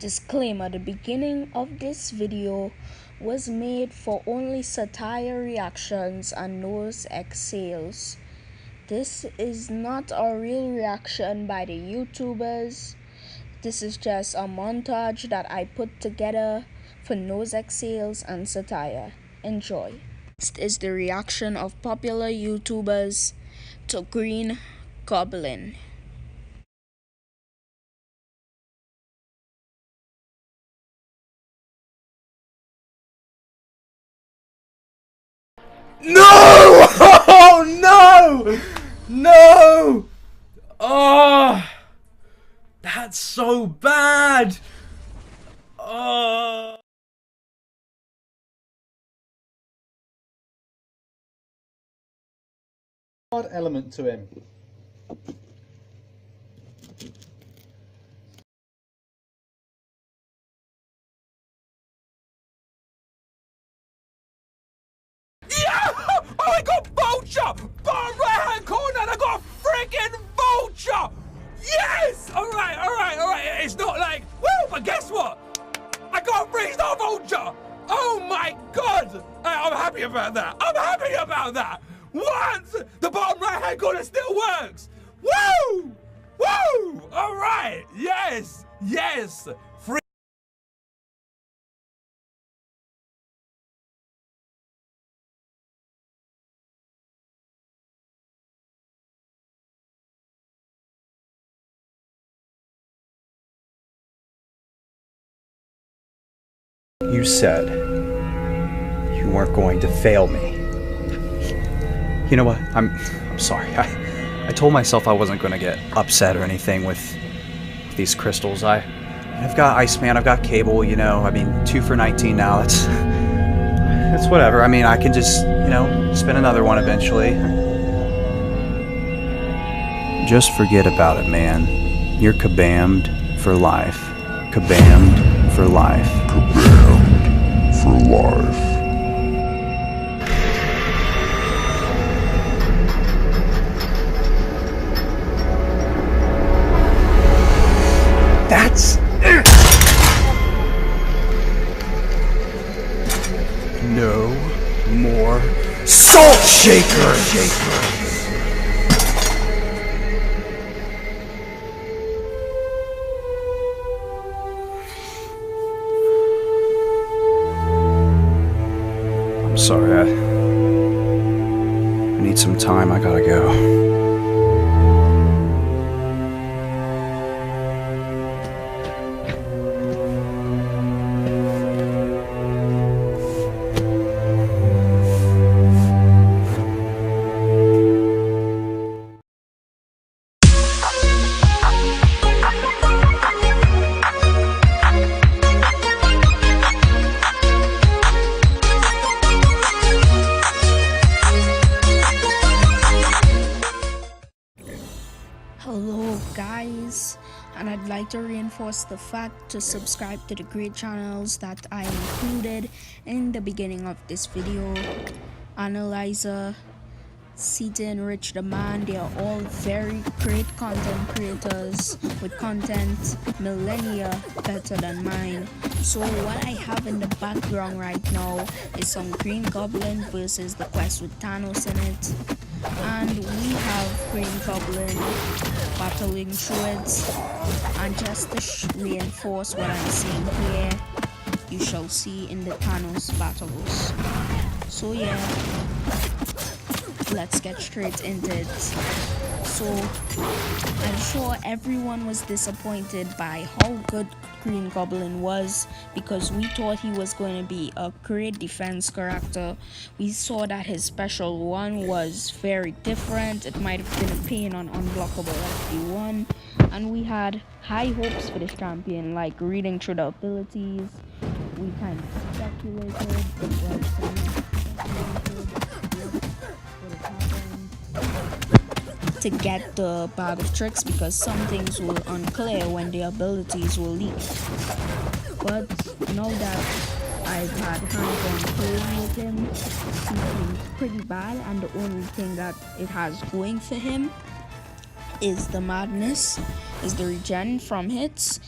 Disclaimer: the beginning of this video was made for only satire reactions and nose exhales. This is not a real reaction by the YouTubers. This is just a montage that I put together for nose exhales and satire. Enjoy. Next is the reaction of popular YouTubers to Green Goblin. No! Oh no! No! Oh, that's so bad. Oh. Hard element to him. Oh, I got vulture! Bottom right hand corner, and I got a freaking vulture! Yes! Alright. It's not like, woo, but guess what? I got a 3-star vulture! Oh my god! I'm happy about that! What? The bottom right hand corner still works! Woo! Woo! Alright! Yes! Free. You said you weren't going to fail me. You know what? I'm sorry. I told myself I wasn't going to get upset or anything with these crystals. I've got Iceman, I've got Cable, you know. I mean, 2 for 19 now. It's whatever. I mean, I can just, you know, spin another one eventually. Just forget about it, man. You're kabammed for life. Kabammed for life. Kabam for life. That's no more salt shakers. I'm sorry, I need some time. I gotta go. Hello guys, and I'd like to reinforce the fact to subscribe to the great channels that I included in the beginning of this video. Analyzer, Seatin, Richtheman, they are all very great content creators with content millennia better than mine. So what I have in the background right now is some Green Goblin versus the quest with Thanos in it. And we have Green Goblin battling through it, and just to reinforce what I'm saying here, you shall see in the Thanos battles. So yeah, let's get straight into it. So I'm sure everyone was disappointed by how good Green Goblin was, because we thought he was going to be a great defense character. We saw that his special one was very different. It might have been a pain on unblockable FD1, and we had high hopes for this champion, like reading through the abilities. We kind of speculated to get the bag of tricks, because some things will unclear when the abilities will leak. But now that I've had hands-on playing with him, he's been pretty bad, and the only thing that it has going for him is the madness, is the regen from hits,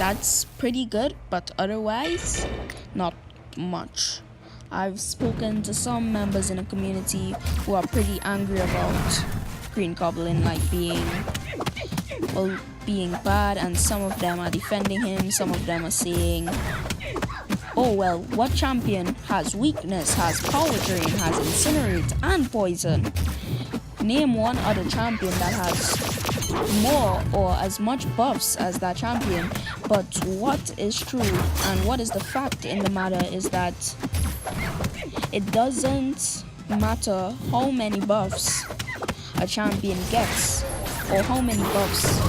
that's pretty good, but otherwise not much. I've spoken to some members in the community who are pretty angry about Green Goblin like being bad, and some of them are defending him. Some of them are saying, oh well, what champion has weakness, has power drain, has incinerate and poison? Name one other champion that has more or as much buffs as that champion. But what is true and what is the fact in the matter is that it doesn't matter how many buffs a champion gets, or how many buffs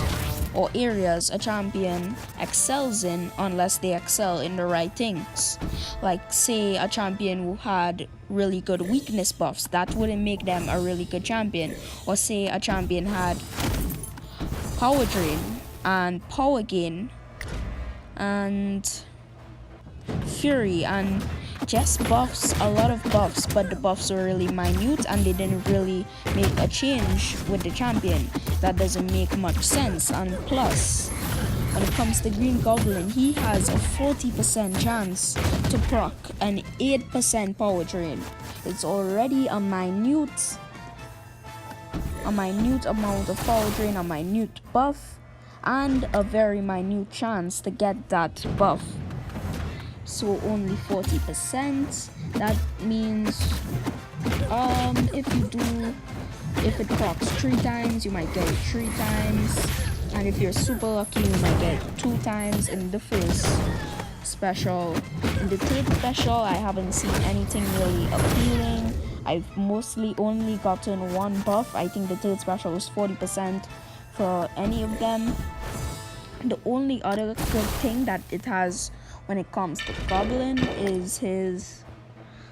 or areas a champion excels in, unless they excel in the right things. Like say a champion who had really good weakness buffs, that wouldn't make them a really good champion. Or say a champion had power drain and power gain and fury and just buffs, a lot of buffs, but the buffs were really minute and they didn't really make a change with the champion. That doesn't make much sense. And plus, when it comes to Green Goblin, he has a 40% chance to proc an 8% power drain. It's already a minute amount of power drain, a minute buff, and a very minute chance to get that buff. So only 40%. That means if it procs 3 times, you might get it 3 times, and if you're super lucky, you might get it 2 times in the first special. In the third special, I haven't seen anything really appealing. I've mostly only gotten 1 buff. I think the third special was 40% for any of them. The only other good thing that it has when it comes to Goblin is his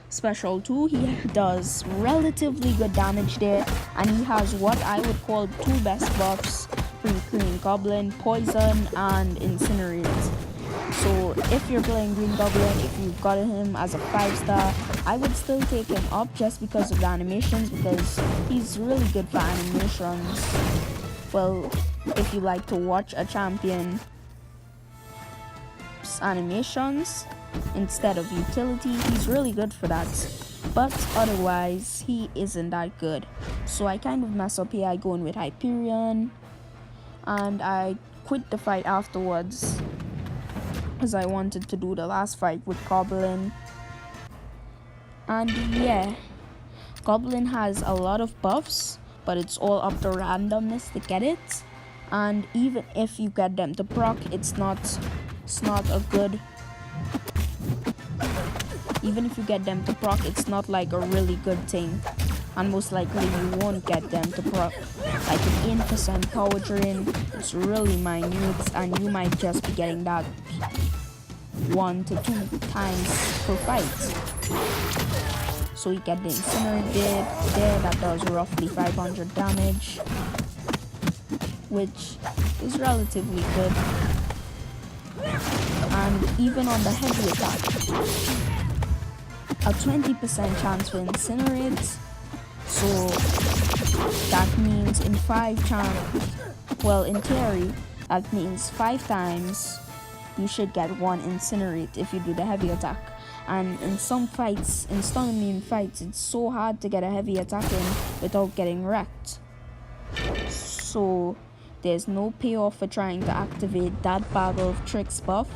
special 2. He does relatively good damage there, and he has what I would call 2 best buffs for Green Goblin: poison and incinerate. So if you're playing Green Goblin, if you've got him as a 5-star, I would still take him up just because of the animations, because he's really good for animations. Well, if you like to watch a champion's animations instead of utility, he's really good for that. But otherwise, he isn't that good. So I kind of mess up here. I go in with Hyperion, and I quit the fight afterwards because I wanted to do the last fight with Goblin. And yeah, Goblin has a lot of buffs, but it's all up to randomness to get it. And even if you get them to proc, it's not a good. Even if you get them to proc, it's not like a really good thing, and most likely you won't get them to proc. Like an 8% power drain, it's really minute, and you might just be getting that 1 to 2 times per fight. So you get the incinerate there that does roughly 500 damage, which is relatively good. And even on the heavy attack, a 20% chance for incinerate. So that means in 5 chance, well, in theory, that means 5 times you should get 1 incinerate if you do the heavy attack. And in some fights, in stun immune fights, it's so hard to get a heavy attack in without getting wrecked. So there's no payoff for trying to activate that bag of tricks buff.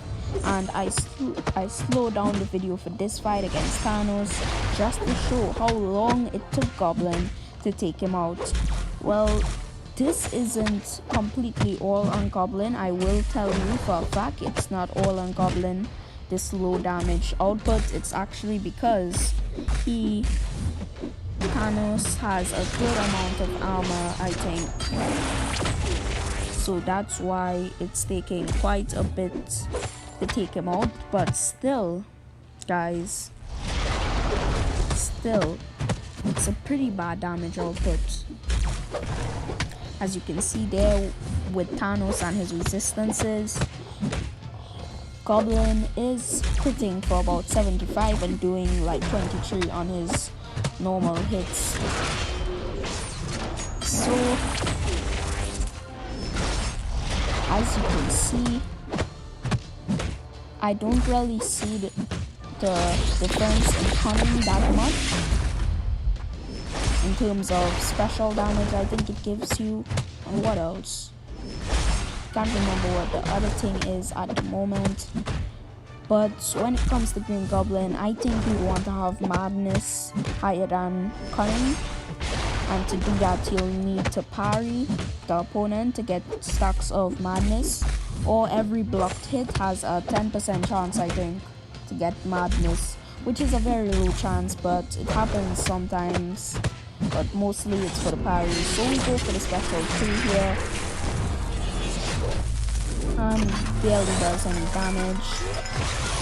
And I slowed down the video for this fight against Thanos just to show how long it took Goblin to take him out. Well, this isn't completely all on Goblin. I will tell you for a fact it's not all on Goblin, this low damage output. It's actually because Thanos has a good amount of armor, I think. So that's why it's taking quite a bit to take him out. But still, guys, it's a pretty bad damage output. As you can see there with Thanos and his resistances, Goblin is hitting for about 75 and doing like 23 on his normal hits. So as you can see, I don't really see the difference in cunning that much. In terms of special damage, I think it gives you, and what else? Can't remember what the other thing is at the moment. But when it comes to Green Goblin, I think you want to have Madness higher than Cunning. And to do that, you'll need to parry the opponent to get stacks of Madness. Or every blocked hit has a 10% chance, I think, to get Madness. Which is a very low chance, but it happens sometimes. But mostly it's for the parry. So we go for the special 2 here. And barely does any damage.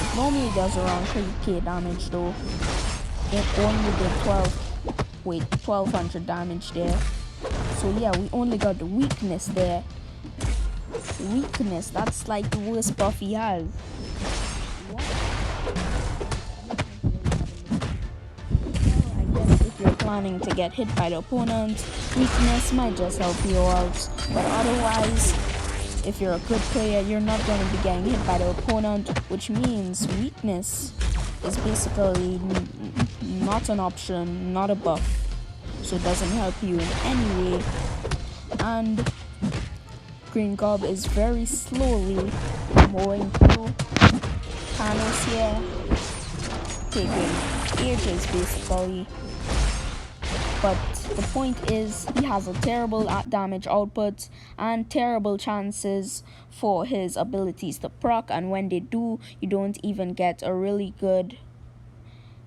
It normally does around 3k damage though. It only did 1200 damage there. So yeah, we only got the weakness there. Weakness, that's like the worst buff he has. I guess if you're planning to get hit by the opponent, weakness might just help you out. But otherwise, if you're a good player, you're not going to be getting hit by the opponent, which means weakness is basically not an option, not a buff. So it doesn't help you in any way. And Green Gob is very slowly mowing through panels here, taking ages basically. But the point is, he has a terrible damage output and terrible chances for his abilities to proc, and when they do, you don't even get a really good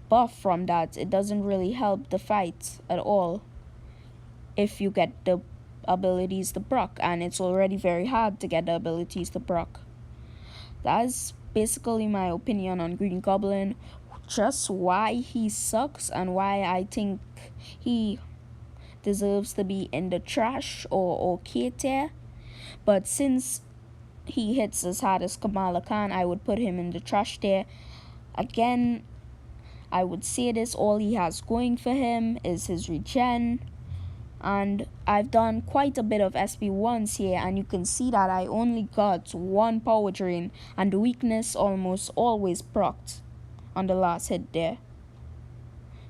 buff from that. It doesn't really help the fight at all if you get the abilities to proc, and it's already very hard to get the abilities to proc. That's basically my opinion on Green Goblin. Just why he sucks and why I think he deserves to be in the trash or okay tier. But since he hits as hard as Kamala Khan, I would put him in the trash tier. Again, I would say this, all he has going for him is his regen. And I've done quite a bit of SP1s here, and you can see that I only got 1 power drain, and the weakness almost always procced on the last hit there.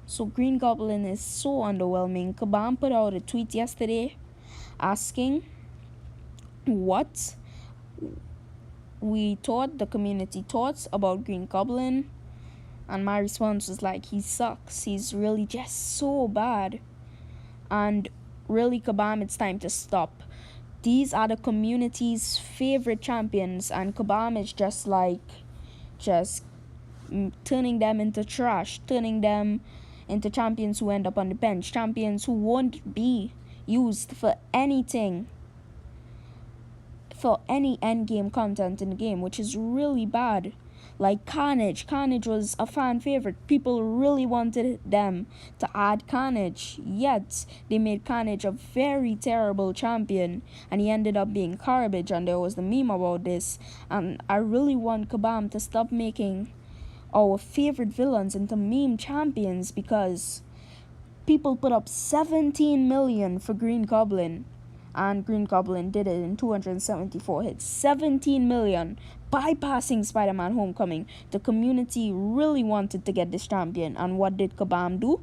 So Green Goblin is so underwhelming. Kabam put out a tweet yesterday asking what we thought, the community thoughts about Green Goblin, and my response was like, he sucks. He's really just so bad. And really, Kabam, it's time to stop. These are the community's favorite champions, and Kabam is just turning them into trash, turning them into champions who end up on the bench, champions who won't be used for anything, for any endgame content in the game, which is really bad. Like Carnage was a fan favorite. People really wanted them to add Carnage, yet they made Carnage a very terrible champion, and he ended up being garbage, and there was the meme about this. And I really want Kabam to stop making our favorite villains into meme champions, because people put up 17 million for Green Goblin, and Green Goblin did it in 274 hits. 17 million, bypassing Spider-Man Homecoming. The community really wanted to get this champion, and what did Kabam do?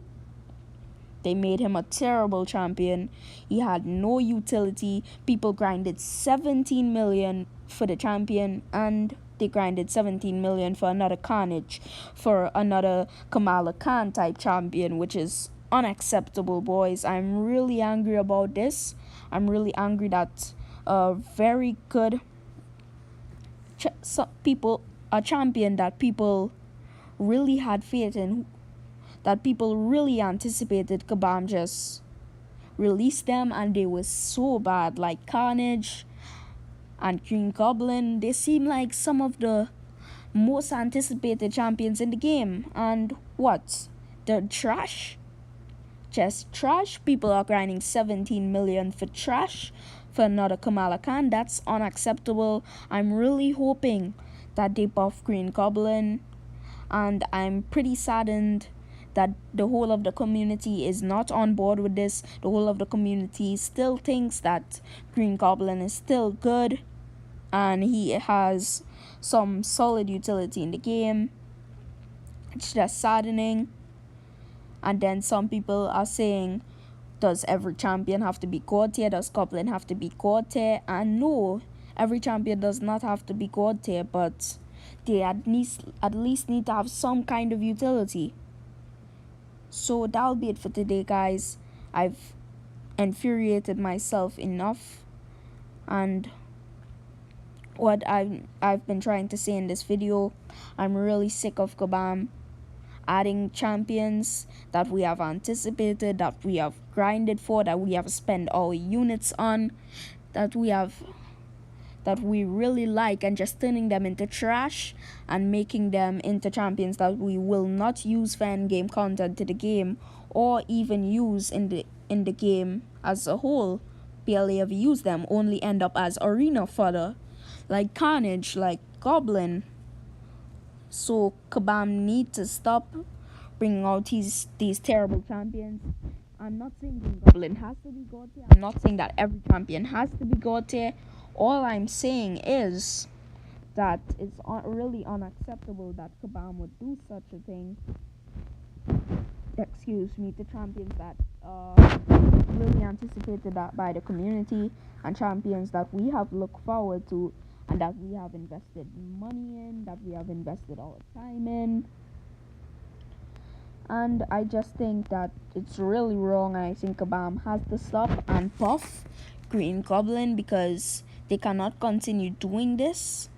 They made him a terrible champion. He had no utility. People grinded 17 million for the champion, and they grinded 17 million for another Carnage, for another Kamala Khan type champion, which is unacceptable, boys. I'm really angry about this. I'm really angry that a very good a champion that people really had faith in, that people really anticipated, Kabam just released them, and they were so bad. Like Carnage and Green Goblin, they seem like some of the most anticipated champions in the game, and what? They're trash. Just trash. People are grinding 17 million for trash, for another Kamala Khan. That's unacceptable. I'm really hoping that they buff Green Goblin, and I'm pretty saddened that the whole of the community is not on board with this. The whole of the community still thinks that Green Goblin is still good, and he has some solid utility in the game. It's just saddening. And then some people are saying, does every champion have to be God tier? Does Goblin have to be God tier? And no, every champion does not have to be God tier, but they at least need to have some kind of utility. So that'll be it for today, guys. I've infuriated myself enough, and what I've been trying to say in this video, I'm really sick of Kabam adding champions that we have anticipated, that we have grinded for, that we have spent our units on, that we really like, and just turning them into trash and making them into champions that we will not use for end-game content to the game, or even use in the game as a whole. Barely ever use them, only end up as arena fodder, like Carnage, like Goblin. So Kabam need to stop bringing out these terrible champions. I'm not saying Green Goblin has to be God tier. I'm not saying that every champion has to be God tier. All I'm saying is that it's really unacceptable that Kabam would do such a thing. Excuse me, to champions that really anticipated that by the community, and champions that we have looked forward to, and that we have invested money in, that we have invested our time in. And I just think that it's really wrong, and I think Kabam has to stop and buff Green Goblin, because they cannot continue doing this.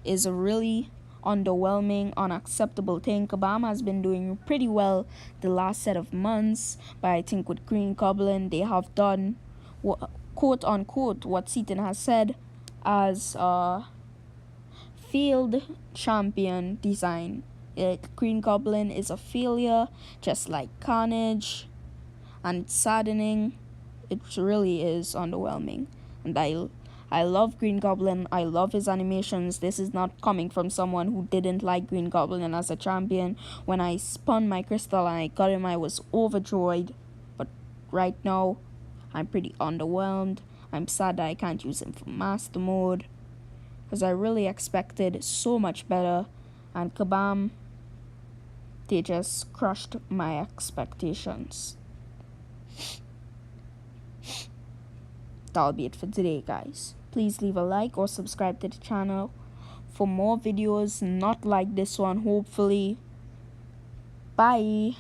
Is a really underwhelming, unacceptable thing. Kabam has been doing pretty well the last set of months, but I think with Green Goblin they have done quote unquote what Seatin has said as failed champion design. Green Goblin is a failure, just like Carnage, and it's saddening. It really is underwhelming, and I love Green Goblin. I love his animations. This is not coming from someone who didn't like Green Goblin as a champion. When I spun my crystal and I got him, I was overjoyed, but right now I'm pretty underwhelmed. I'm sad that I can't use him for master mode, because I really expected so much better, and Kabam, they just crushed my expectations. That'll be it for today, guys. Please leave a like or subscribe to the channel for more videos not like this one, hopefully. Bye.